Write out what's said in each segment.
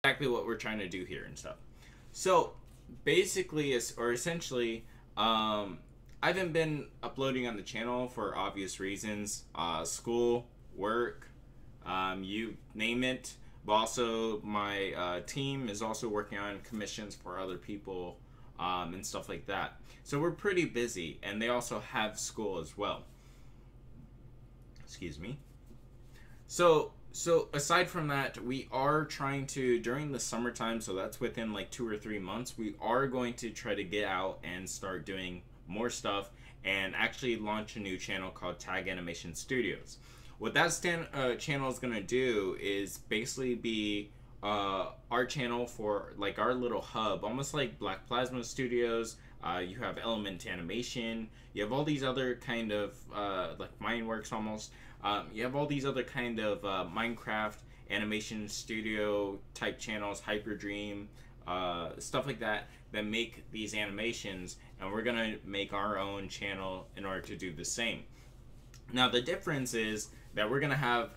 exactly what we're trying to do here and stuff. So basically, essentially, I haven't been uploading on the channel for obvious reasons. School, work, you name it. But also my team is also working on commissions for other people and stuff like that. So we're pretty busy, and they also have school as well. Excuse me. So aside from that, we are trying to, during the summertime, so that's within like 2 or 3 months, we are going to try to get out and start doing more stuff and actually launch a new channel called TagAnimationz. What that channel is going to do is basically be our channel for like our little hub, almost like Black Plasma Studios. You have Element Animation. You have all these other kind of like Mindworks almost. You have all these other kind of Minecraft animation studio type channels, Hyperdream, stuff like that make these animations, and we're gonna make our own channel in order to do the same. Now the difference is that we're gonna have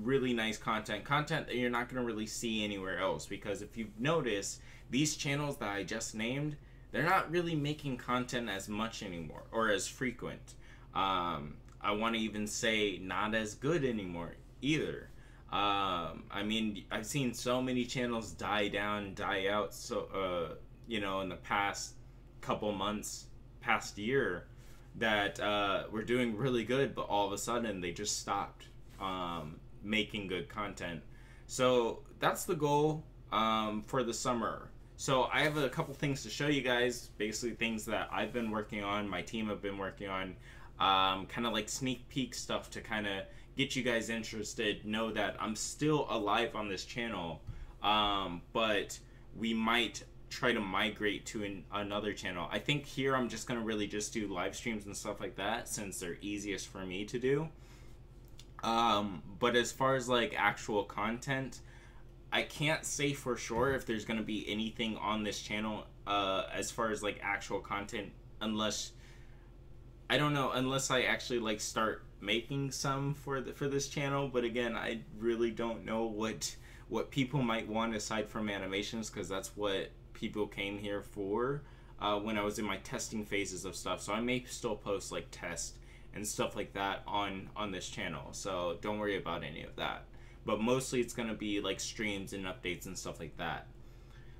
really nice content that you're not gonna really see anywhere else, because if you've noticed, these channels that I just named, they're not really making content as much anymore or as frequent. I want to even say not as good anymore either. I mean, I've seen so many channels die down, die out, so you know, in the past couple months, past year, that were doing really good, but all of a sudden they just stopped making good content. So that's the goal for the summer. So I have a couple things to show you guys, basically things that I've been working on, my team have been working on, kind of like sneak peek stuff to kind of get you guys interested, know that I'm still alive on this channel, but we might try to migrate to another channel. I think here I'm just going to really just do live streams and stuff like that, since they're easiest for me to do. But as far as like actual content, I can't say for sure if there's going to be anything on this channel as far as like actual content, unless I don't know, unless I actually like start making some for this channel. But again, I really don't know what people might want aside from animations, because that's what people came here for when I was in my testing phases of stuff. So I may still post like tests and stuff like that on this channel, so don't worry about any of that. But mostly it's going to be like streams and updates and stuff like that.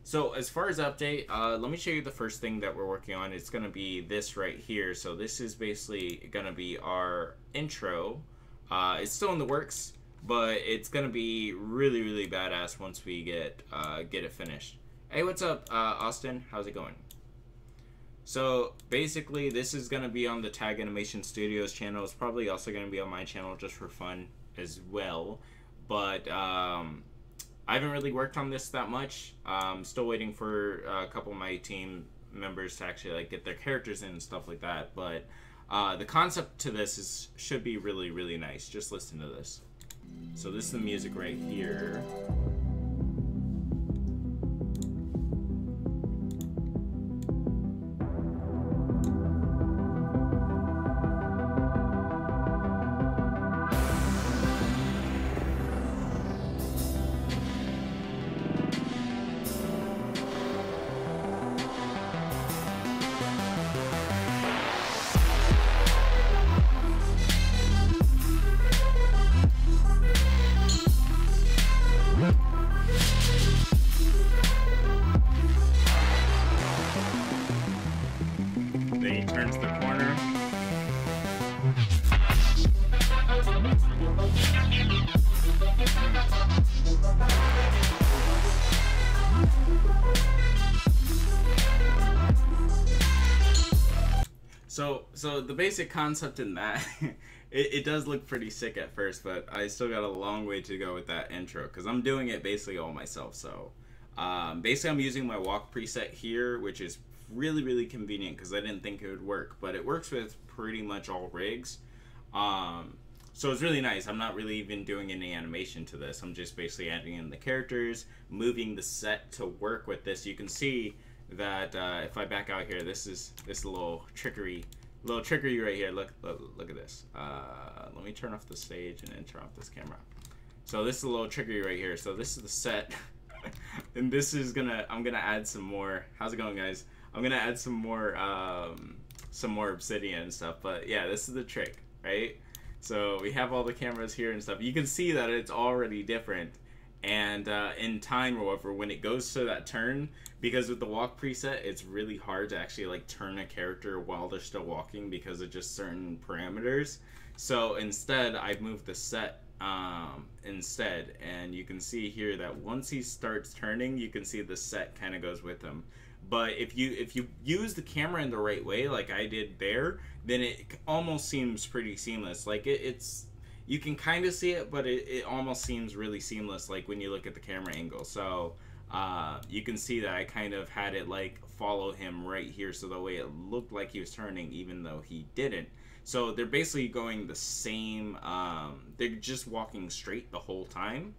So as far as update, let me show you the first thing that we're working on. It's going to be this right here. So this is basically going to be our intro. It's still in the works, but it's going to be really, really badass once we get it finished. Hey, what's up, Austin? How's it going? So basically this is going to be on the TagAnimationz channel. It's probably also going to be on my channel just for fun as well. But I haven't really worked on this that much. I'm still waiting for a couple of my team members to actually like get their characters in and stuff like that. But the concept to this should be really, really nice. Just listen to this. So this is the music right here. Turns the corner. So the basic concept in that, it does look pretty sick at first, but I still got a long way to go with that intro, because I'm doing it basically all myself. So basically I'm using my walk preset here, which is really, really convenient because I didn't think it would work, but it works with pretty much all rigs. So it's really nice. I'm not really even doing any animation to this. I'm just basically adding in the characters, moving the set to work with this. You can see that if I back out here, this is a little trickery right here. Look at this. Let me turn off the stage and then turn off this camera. So this is a little trickery right here. So this is the set. And this is I'm gonna add some more. How's it going, guys? I'm gonna add some more obsidian and stuff. But yeah, this is the trick, right? So we have all the cameras here and stuff. You can see that it's already different. And in time or whatever, when it goes to that turn, because with the walk preset, it's really hard to actually like turn a character while they're still walking because of just certain parameters. So instead, I've moved the set instead, and you can see here that once he starts turning, you can see the set kind of goes with him. But if you use the camera in the right way, like I did there, then it almost seems pretty seamless. Like it's you can kind of see it, but it almost seems really seamless, like when you look at the camera angle. So you can see that I kind of had it like follow him right here, so the way it looked like he was turning, even though he didn't. So they're basically going the same, they're just walking straight the whole time.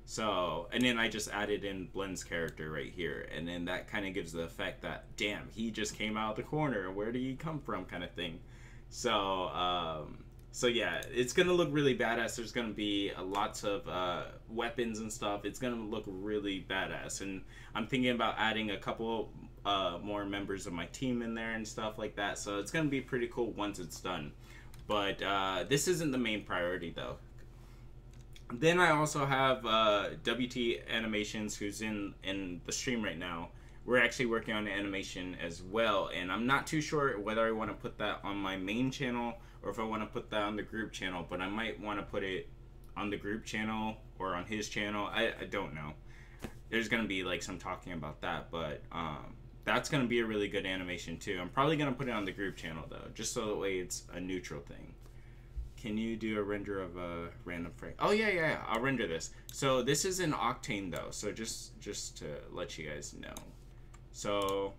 So, and then I just added in Blend's character right here, and then that kind of gives the effect that, damn, he just came out of the corner, where did he come from, kind of thing. So, so yeah, it's gonna look really badass. There's gonna be lots of weapons and stuff. It's gonna look really badass, and I'm thinking about adding a couple more members of my team in there and stuff like that. So it's gonna be pretty cool once it's done. But this isn't the main priority though. Then I also have TagAnimationz, who's in the stream right now. We're actually working on animation as well, and I'm not too sure whether I want to put that on my main channel or if I want to put that on the group channel, but I might want to put it on the group channel or on his channel. I don't know. There's going to be like some talking about that, but that's going to be a really good animation too. I'm probably going to put it on the group channel though, just so that way it's a neutral thing. Can you do a render of a random frame? Oh yeah, I'll render this. So this is in Octane though, so just to let you guys know. So,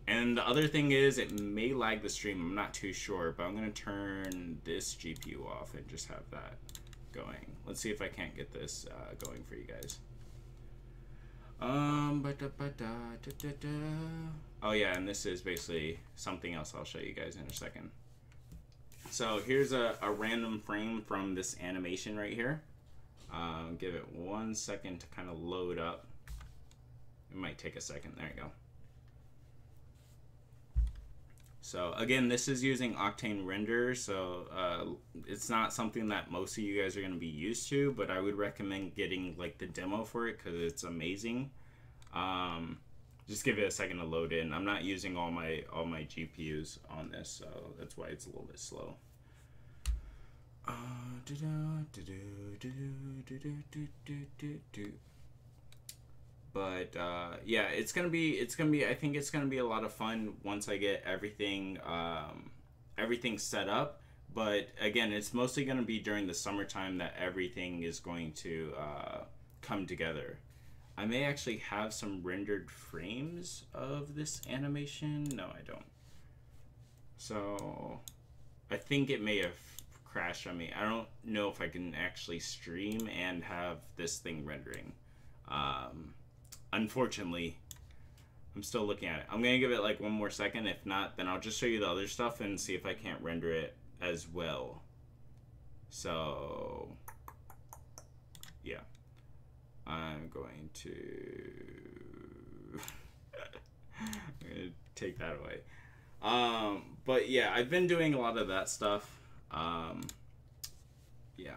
and the other thing is it may lag the stream, I'm not too sure, but I'm gonna turn this GPU off and just have that going. Let's see if I can't get this going for you guys. Oh yeah, and this is basically something else I'll show you guys in a second. So here's a random frame from this animation right here. Give it 1 second to kind of load up. It might take a second. There you go. So again, this is using Octane Render, so it's not something that most of you guys are going to be used to, but I would recommend getting like the demo for it because it's amazing. Just give it a second to load in. I'm not using all my GPUs on this, so that's why it's a little bit slow. But yeah, it's gonna be. I think it's gonna be a lot of fun once I get everything set up. But again, it's mostly gonna be during the summertime that everything is going to come together. I may actually have some rendered frames of this animation. No, I don't. So I think it may have crashed on me. I don't know if I can actually stream and have this thing rendering. Unfortunately, I'm still looking at it. I'm gonna give it like 1 more second. If not, then I'll just show you the other stuff and see if I can't render it as well. So yeah, I'm going to take that away. But yeah, I've been doing a lot of that stuff. Yeah,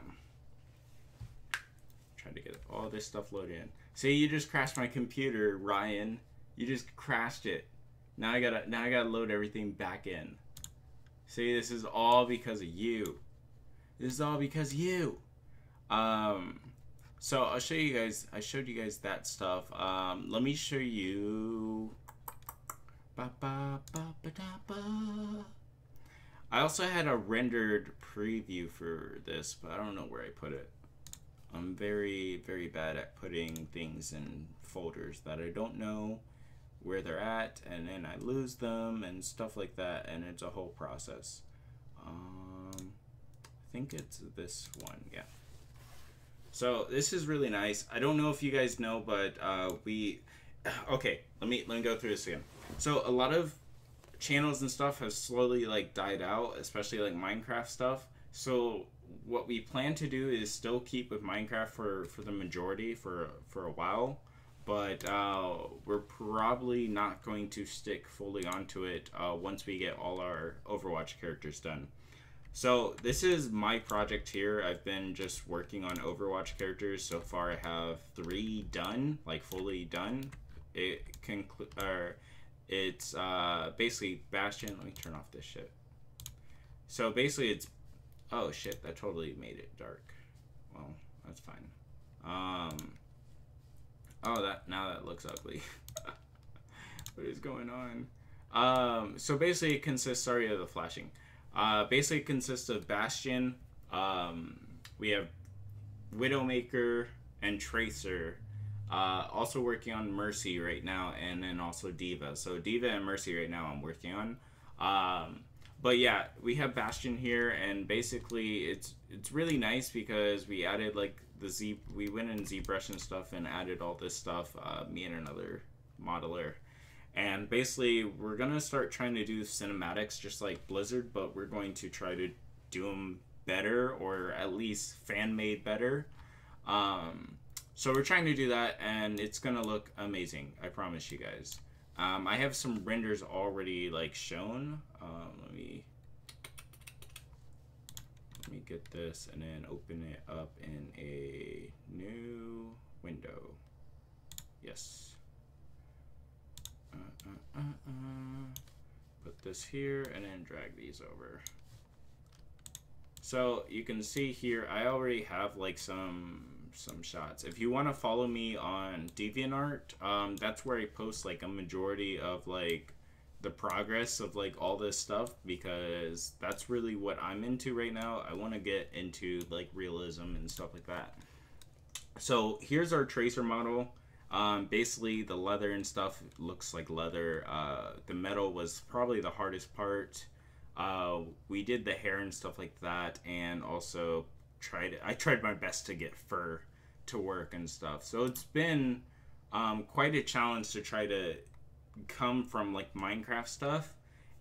trying to get all this stuff loaded in. See, you just crashed my computer, Ryan. You just crashed it. Now I gotta load everything back in. See, this is all because of you. This is all because of you. So I'll show you guys. I showed you guys that stuff. Let me show you. I also had a rendered preview for this, but I don't know where I put it. I'm very, very bad at putting things in folders that I don't know where they're at, and then I lose them and stuff like that, and it's a whole process. I think it's this one, yeah. So this is really nice. I don't know if you guys know, but okay, let me go through this again. So a lot of channels and stuff have slowly like died out, especially like Minecraft stuff. So what we plan to do is still keep with Minecraft for the majority for a while, but we're probably not going to stick fully onto it once we get all our Overwatch characters done. So this is my project here. I've been just working on Overwatch characters. So far I have 3 done, like fully done. It's basically Bastion. Let me turn off this shit. So basically it's, oh shit, that totally made it dark. Well, that's fine. Oh, now that looks ugly. What is going on? So basically it consists, sorry of the flashing. Basically it consists of Bastion, we have Widowmaker and Tracer, also working on Mercy right now, and then also Diva. So Diva and Mercy right now I'm working on. But yeah, we have Bastion here, and basically it's really nice because we added like we went in ZBrush and stuff and added all this stuff, me and another modeler. And basically, we're going to start trying to do cinematics just like Blizzard, but we're going to try to do them better, or at least fan-made better. So we're trying to do that, and it's going to look amazing. I promise you guys. I have some renders already like shown. Let me get this and then open it up in a new window. Yes. Put this here and then drag these over. So you can see here I already have like some shots. If you want to follow me on DeviantArt, that's where I post like a majority of like the progress of like all this stuff, because that's really what I'm into right now. I want to get into like realism and stuff like that. So here's our Tracer model. Basically the leather and stuff looks like leather. The metal was probably the hardest part. We did the hair and stuff like that, and also I tried my best to get fur to work and stuff. So it's been quite a challenge to try to come from like Minecraft stuff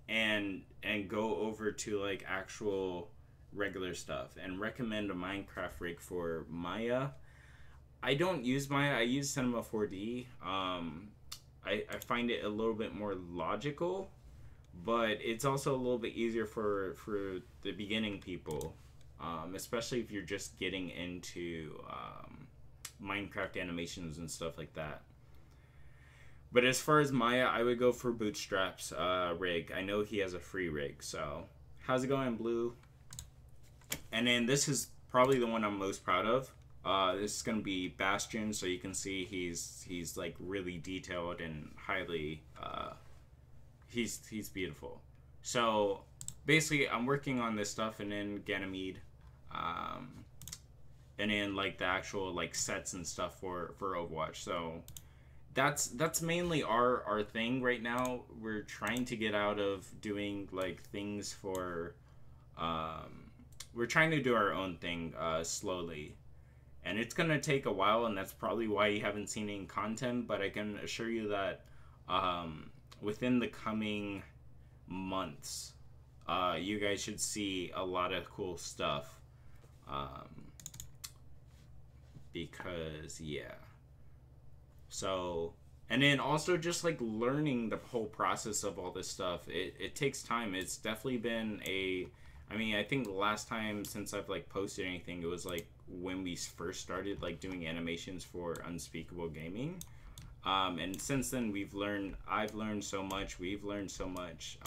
and go over to like actual regular stuff, and recommend a Minecraft rig for Maya. I don't use Maya, I use Cinema 4D. I find it a little bit more logical, but it's also a little bit easier for the beginning people, especially if you're just getting into Minecraft animations and stuff like that. But as far as Maya, I would go for Bootstrap's rig. I know he has a free rig, so how's it going, Blue? And then this is probably the one I'm most proud of. This is going to be Bastion, so you can see he's like really detailed and highly he's beautiful. So basically I'm working on this stuff, and then Ganymede, and then like the actual like sets and stuff for Overwatch. So that's mainly our thing right now. We're trying to get out of doing like things for we're trying to do our own thing slowly. And it's going to take a while, and that's probably why you haven't seen any content, but I can assure you that within the coming months, you guys should see a lot of cool stuff. Because, yeah. So, and then also just like learning the whole process of all this stuff, it takes time. It's definitely been I mean, I think the last time since I've like posted anything, it was like when we first started like doing animations for Unspeakable Gaming, and since then I've learned so much, we've learned so much.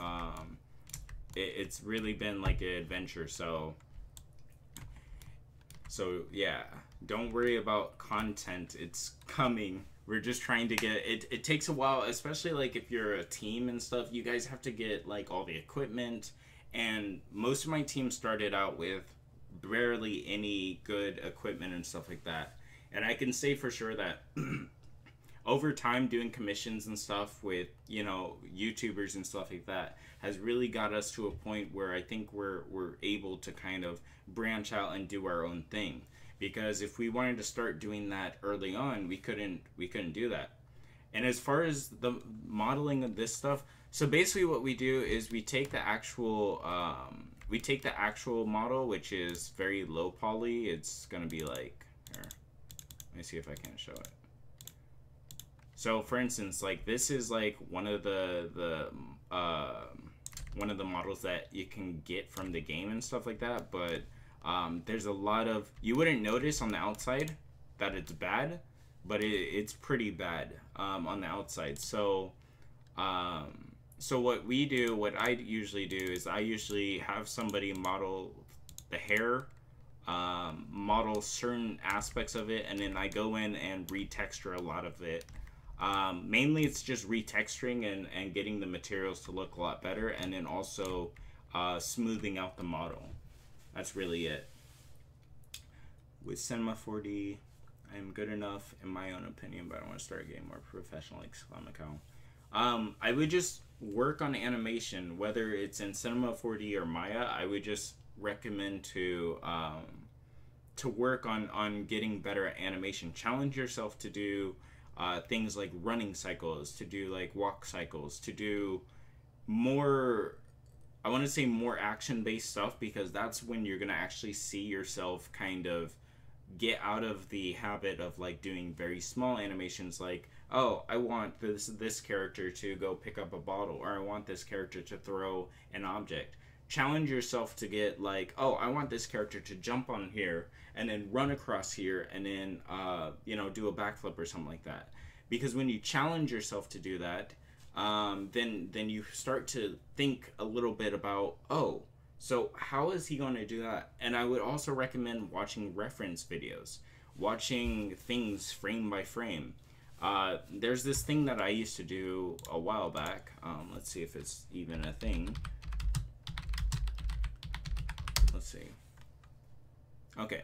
It's really been like an adventure. So yeah, don't worry about content, it's coming. We're just trying to get it. It takes a while, especially like if you're a team and stuff. You guys have to get like all the equipment, and most of my team started out with barely any good equipment and stuff like that. And I can say for sure that over time doing commissions and stuff with, you know, YouTubers and stuff like that has really got us to a point where I think we're able to kind of branch out and do our own thing. Because if we wanted to start doing that early on, we couldn't do that. And as far as the modeling of this stuff, so basically what we do is we take the actual we take the actual model, which is very low poly. It's gonna be like, here, let me see if I can show it. So for instance, like this is like one of the models that you can get from the game and stuff like that, but there's a lot of, you wouldn't notice on the outside that it's bad, but it's pretty bad on the outside. So so what we do, what I usually do is I usually have somebody model the hair, model certain aspects of it, and then I go in and retexture a lot of it. Mainly it's just retexturing and getting the materials to look a lot better, and then also smoothing out the model. That's really it. With Cinema 4D, I am good enough in my own opinion, but I want to start getting more professional, like Slamico. I would just work on animation, whether it's in Cinema 4D or Maya. I would just recommend to work on getting better at animation. Challenge yourself to do things like running cycles, to do like walk cycles, to do more, I want to say more action-based stuff, because that's when you're going to actually see yourself kind of get out of the habit of like doing very small animations, like, oh, I want this character to go pick up a bottle, or I want this character to throw an object. Challenge yourself to get like, oh, I want this character to jump on here and then run across here and then you know, do a backflip or something like that. Because when you challenge yourself to do that, then you start to think a little bit about, oh, so how is he going to do that? And I would also recommend watching reference videos, watching things frame by frame. There's this thing that I used to do a while back. Let's see if it's even a thing. Let's see. Okay.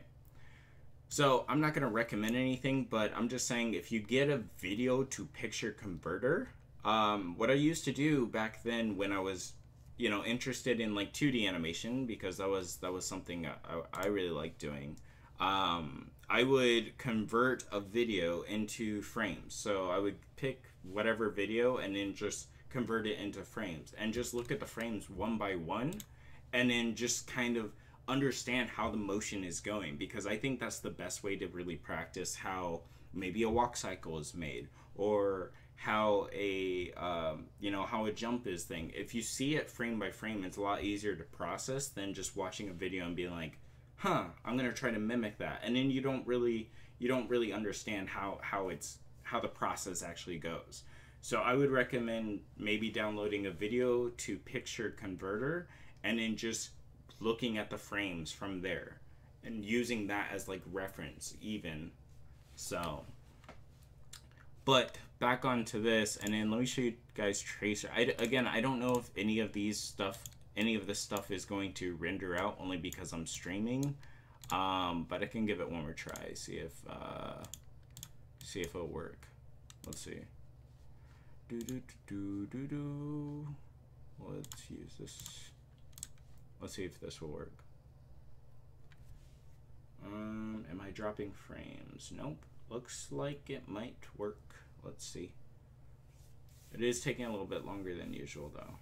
So I'm not going to recommend anything, but I'm just saying, if you get a video to picture converter, what I used to do back then when I was, you know, interested in like 2D animation, because that was something I really liked doing. I would convert a video into frames. So I would pick whatever video and then just convert it into frames, and just look at the frames one by one, and then just kind of understand how the motion is going, because I think that's the best way to really practice how maybe a walk cycle is made, or how a you know, how a jump is thing. If you see it frame by frame, it's a lot easier to process than just watching a video and being like, huh, I'm gonna try to mimic that, and then you don't really understand how the process actually goes. So I would recommend maybe downloading a video to picture converter, and then just looking at the frames from there and using that as like reference even. So, but back onto this, and then let me show you guys tracer. Again, I don't know if any of this stuff is going to render out, only because I'm streaming, but I can give it one more try, see if it'll work. Let's see. Let's use this. Let's see if this will work. Am I dropping frames? Nope. Looks like it might work. Let's see. It is taking a little bit longer than usual though.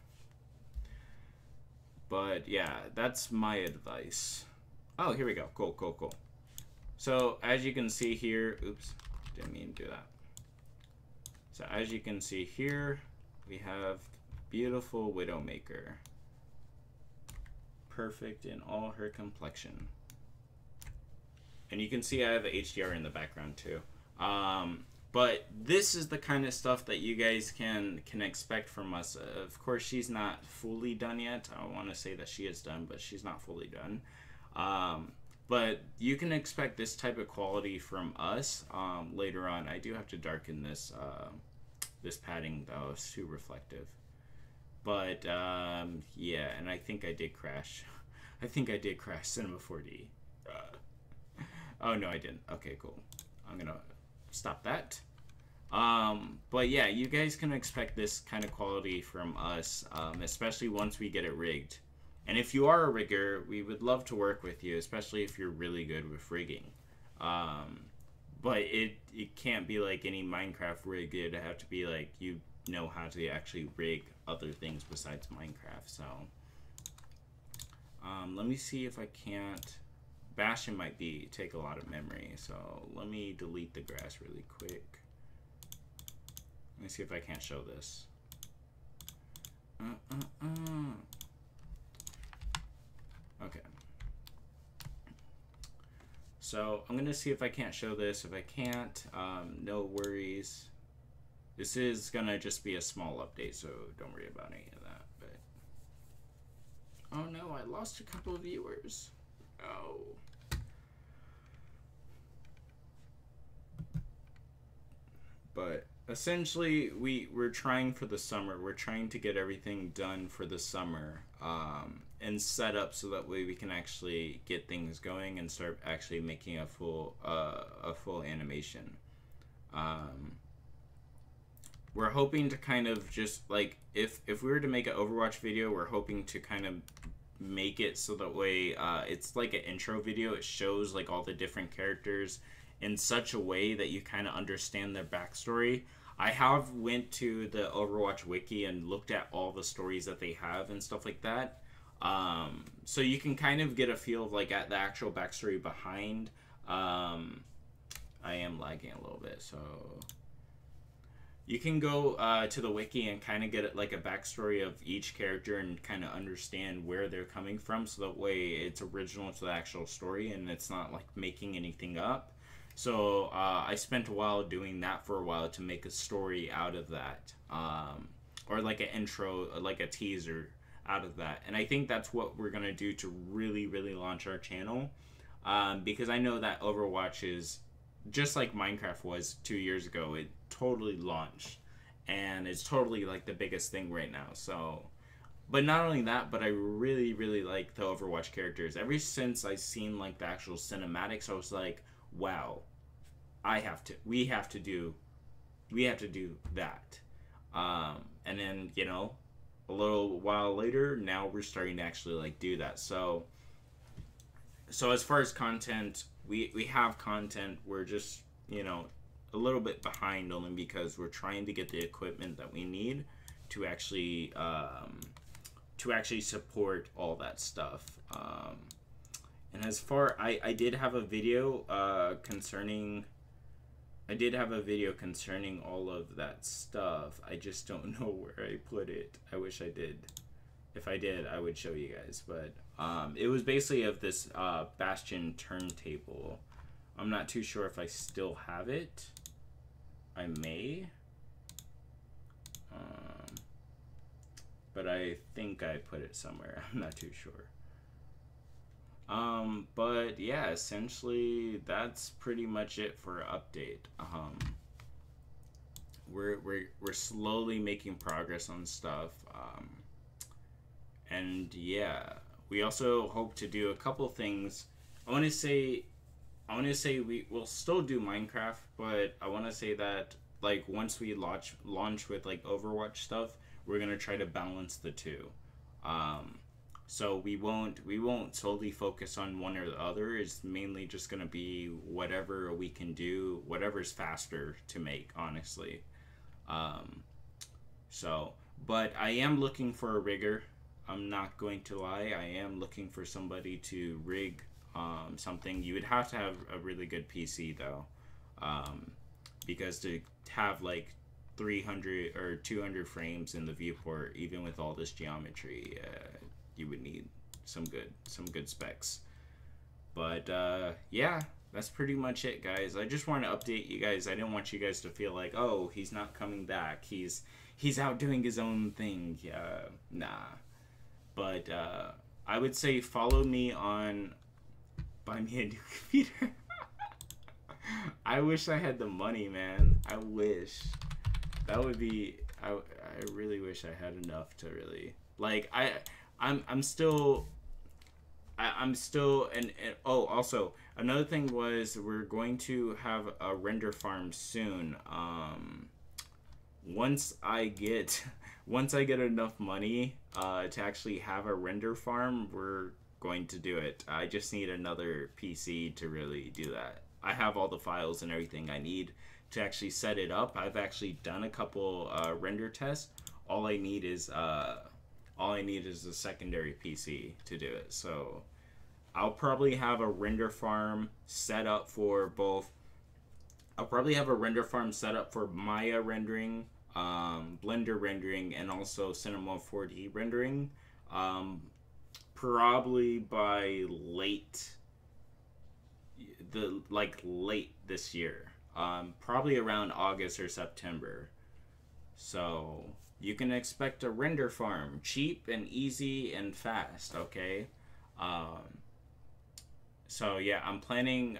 But yeah, that's my advice. Oh, here we go. Cool, cool, cool. So as you can see here, oops, didn't mean to do that. So as you can see here, we have beautiful Widowmaker. Perfect in all her complexion. And you can see I have the HDR in the background too. But this is the kind of stuff that you guys can expect from us. Of course, she's not fully done yet. I want to say that she is done, but she's not fully done. But you can expect this type of quality from us later on. I do have to darken this this padding though, it's too reflective. But yeah, and I think I did crash. I think I did crash Cinema 4D. Oh no, I didn't. Okay, cool. I'm gonna stop that. But yeah, you guys can expect this kind of quality from us, especially once we get it rigged. And if you are a rigger, we would love to work with you, especially if you're really good with rigging. But it can't be like any Minecraft rig. It'd have to be like you know how to actually rig other things besides Minecraft. So Let me see if I can't. Bastion might take a lot of memory, so let me delete the grass really quick. Let me see if I can't show this. Okay. So I'm gonna see if I can't show this. If I can't, no worries. This is gonna just be a small update, so don't worry about any of that. But oh no, I lost a couple of viewers. Oh. But essentially, we're trying for the summer. We're trying to get everything done for the summer and set up so that way we can actually get things going and start actually making a full animation. We're hoping to kind of just like if we were to make an Overwatch video, we're hoping to kind of make it so that way it's like an intro video. It shows like all the different characters in such a way that you kind of understand their backstory. I have went to the Overwatch wiki and looked at all the stories that they have and stuff like that. So you can kind of get a feel of like at the actual backstory behind. I am lagging a little bit, so you can go to the wiki and kind of get like a backstory of each character and kind of understand where they're coming from, so that way it's original to the actual story and it's not like making anything up. So I spent a while doing that for a while to make a story out of that, or like an intro, like a teaser out of that. And I think that's what we're gonna do to really, really launch our channel, because I know that Overwatch is just like Minecraft was 2 years ago. It totally launched, and it's totally like the biggest thing right now. So, but not only that, but I really, really like the Overwatch characters. Ever since I seen like the actual cinematics, I was like, wow, we have to do that. And then, you know, a little while later, now we're starting to actually like do that. So as far as content, we have content. We're just, you know, a little bit behind only because we're trying to get the equipment that we need to actually support all that stuff. And as far, I did have a video concerning all of that stuff. I just don't know where I put it. I wish I did. If I did, I would show you guys. But it was basically of this Bastion turntable. I'm not too sure if I still have it. I may. But I think I put it somewhere. I'm not too sure. But yeah, essentially that's pretty much it for update. We're slowly making progress on stuff. And yeah, we also hope to do a couple things. I want to say we will still do Minecraft, but I want to say that like once we launch with like Overwatch stuff, we're gonna try to balance the two. So we won't solely focus on one or the other. It's mainly just gonna be whatever we can do, whatever's faster to make, honestly. But I am looking for a rigger. I'm not going to lie. I am looking for somebody to rig something. You would have to have a really good PC though, because to have like 300 or 200 frames in the viewport, even with all this geometry, you would need some good specs. But yeah, that's pretty much it, guys. I just want to update you guys. I didn't want you guys to feel like, oh, he's not coming back. He's out doing his own thing. Nah. But I would say follow me on Buy Me a New Computer. I wish I had the money, man. I wish. That would be. I really wish I had enough to really like. I'm still. And oh, also another thing was we're going to have a render farm soon. Once I get enough money to actually have a render farm, we're going to do it. I just need another PC to really do that. I have all the files and everything I need to actually set it up. I've actually done a couple render tests. All I need is all I need is a secondary PC to do it. So I'll probably have a render farm set up for both. I'll probably have a render farm set up for Maya rendering, Blender rendering, and also Cinema 4D rendering. Probably by late this year. Probably around August or September. So you can expect a render farm, cheap and easy and fast. Okay. So yeah, I'm planning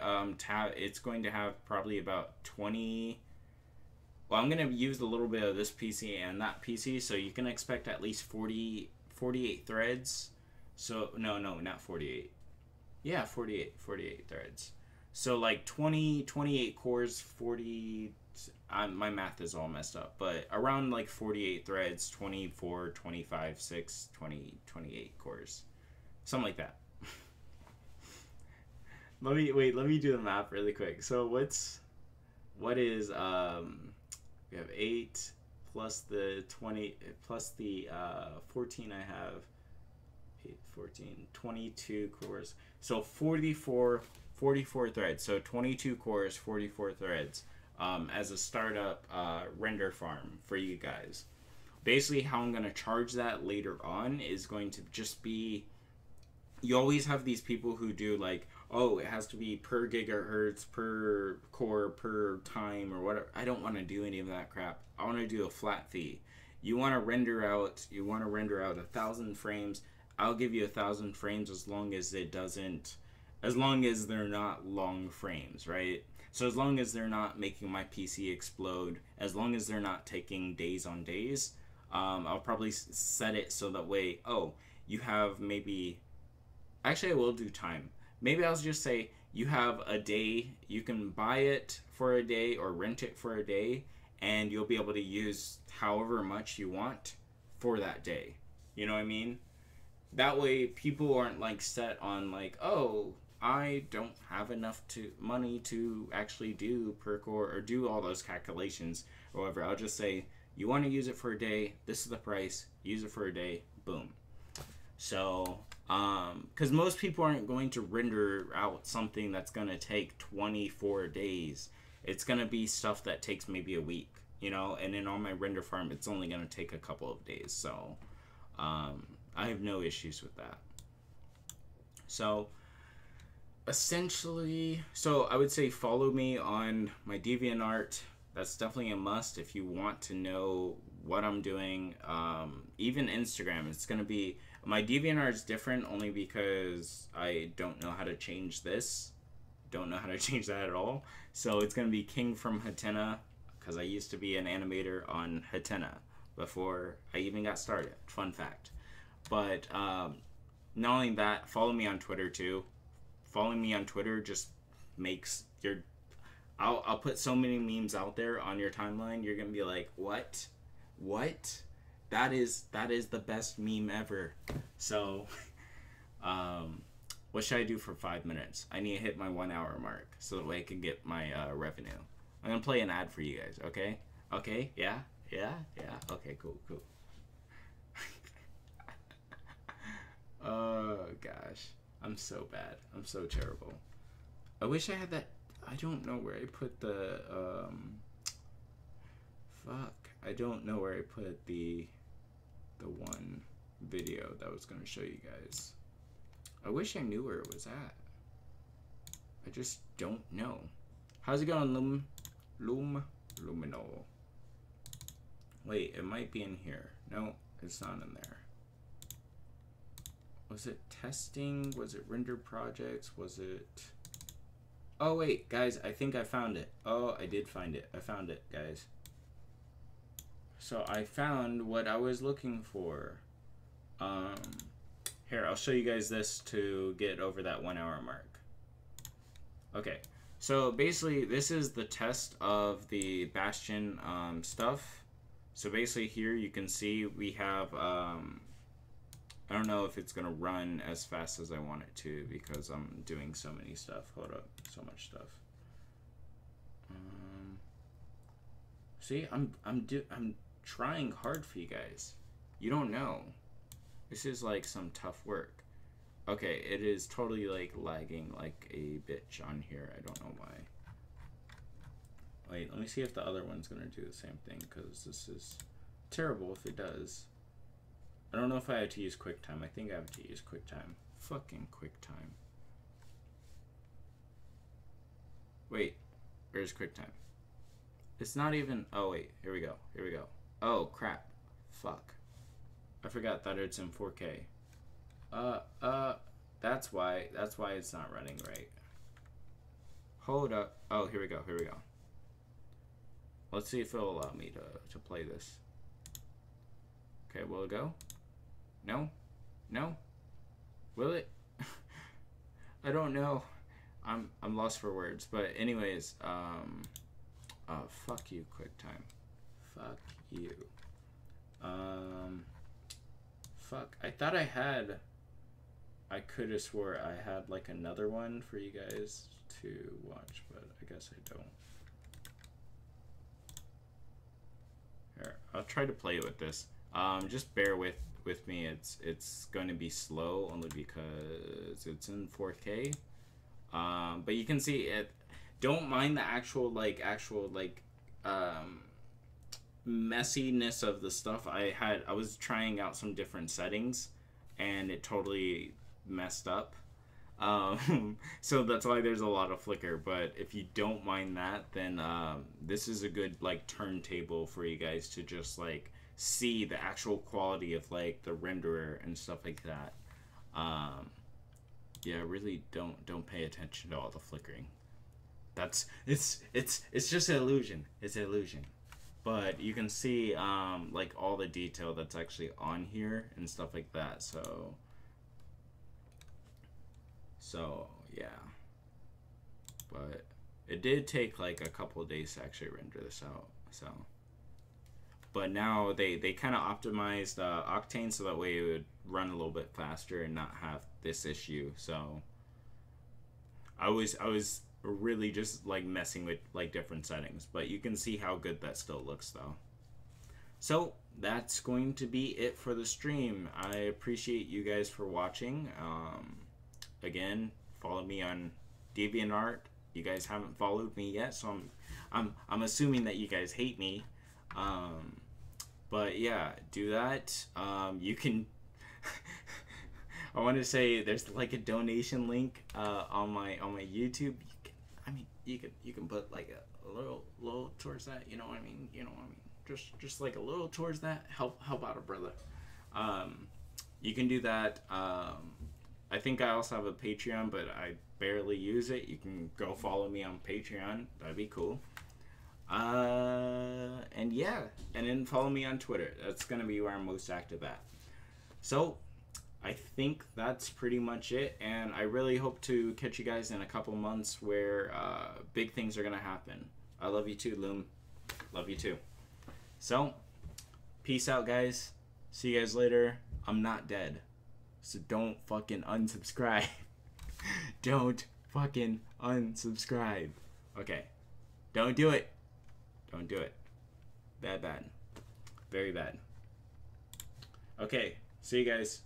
it's going to have probably about 20. Well, I'm going to use a little bit of this PC and that PC, so you can expect at least 48 threads. So no, not 48. Yeah, 48 threads. So like 28 cores, 40. My math is all messed up, but around like 48 threads, 24, 25, 6, 20, 28 cores, something like that. Let me do the math really quick. So what is we have 8 plus the 20 plus the 14 I have 8 14 22 cores. So 44 threads. So 22 cores, 44 threads as a startup render farm for you guys. Basically how I'm going to charge that later on is going to just be, you always have these people who do like, oh, it has to be per gigahertz, per core, per time, or whatever. I don't want to do any of that crap. I want to do a flat fee. You want to render out 1,000 frames. I'll give you 1,000 frames as long as they're not long frames, right? So as long as they're not making my PC explode, as long as they're not taking days on days, I'll probably set it so that way, oh, you have maybe, actually I will do time. Maybe I'll just say you have a day, you can buy it for a day or rent it for a day, and you'll be able to use however much you want for that day. You know what I mean? That way people aren't like set on like, oh, I don't have enough money to actually do per core or do all those calculations or whatever. I'll just say, you want to use it for a day, this is the price, use it for a day, boom. So because most people aren't going to render out something that's going to take 24 days. It's going to be stuff that takes maybe a week, you know, and then on my render farm, it's only going to take a couple of days. So I have no issues with that. So essentially, so I would say follow me on my DeviantArt. That's definitely a must if you want to know what I'm doing. Even Instagram, it's going to be, my DeviantArt is different only because I don't know how to change this. Don't know how to change that at all. So it's going to be King from Hatena, because I used to be an animator on Hatena before I even got started. Fun fact. But not only that, follow me on Twitter too. Following me on Twitter just makes your... I'll put so many memes out there on your timeline, you're going to be like, what? What? That is the best meme ever. So, what should I do for 5 minutes? I need to hit my 1 hour mark so that way I can get my revenue. I'm gonna play an ad for you guys. Okay? Okay? Yeah? Okay, cool. Oh gosh, I'm so bad. I'm so terrible. I wish I had that. I don't know where I put the I don't know where I put the one video that I was going to show you guys. I wish I knew where it was at. I just don't know. How's it going, Lumino? Wait, it might be in here. No, it's not in there. Was it testing? Was it render projects? Was it... Oh wait, guys, I think I found it. Oh, I did find it. I found it, guys. So I found what I was looking for. Here, I'll show you guys this to get over that 1 hour mark. Okay, so basically this is the test of the Bastion stuff. So basically here you can see we have, I don't know if it's gonna run as fast as I want it to because I'm doing so many stuff. Hold up, so much stuff. See, I'm trying hard for you guys. You don't know. This is like some tough work. Okay, it is totally like lagging like a bitch on here. I don't know why. Wait, let me see if the other one's gonna do the same thing, because this is terrible if it does. I don't know if I have to use QuickTime. I think I have to use QuickTime. Fucking QuickTime. Wait, where's QuickTime? It's not even... Oh, wait. Here we go. Here we go. Oh, crap. Fuck. I forgot that it's in 4K. That's why it's not running right. Hold up. Oh, here we go. Here we go. Let's see if it'll allow me to play this. Okay, will it go? No? No? Will it? I don't know. I'm lost for words. But anyways, fuck you, QuickTime. Fuck you. Fuck. I thought I could have swore I had like another one for you guys to watch, but I guess I don't. Here, I'll try to play with this. Just bear with me. It's going to be slow only because it's in 4K. But you can see it. Don't mind the actual messiness of the stuff. I was trying out some different settings, and it totally messed up. So that's why there's a lot of flicker. But if you don't mind that, then this is a good like turntable for you guys to just like see the actual quality of like the renderer and stuff like that. Yeah, really don't pay attention to all the flickering. It's just an illusion. It's an illusion. But you can see like all the detail that's actually on here and stuff like that. So yeah. But it did take like a couple of days to actually render this out. So but now they kind of optimized Octane so that way it would run a little bit faster and not have this issue. So I was really just like messing with like different settings, but you can see how good that still looks though. So that's going to be it for the stream. I appreciate you guys for watching. Again, follow me on DeviantArt. You guys haven't followed me yet, so I'm assuming that you guys hate me. But yeah, do that. You can I want to say there's like a donation link on my YouTube. You can put like a little towards that, you know what I mean? You know what I mean? Just like a little towards that. Help out a brother. You can do that. I think I also have a Patreon, but I barely use it. You can go follow me on Patreon. That'd be cool. And yeah, and then follow me on Twitter. That's gonna be where I'm most active at. So I think that's pretty much it, and I really hope to catch you guys in a couple months where big things are gonna happen. I love you too, Loom. Love you too. So peace out, guys. See you guys later. I'm not dead, so don't fucking unsubscribe. Don't fucking unsubscribe. Okay, don't do it. Don't do it. Bad. Very bad. Okay, see you guys.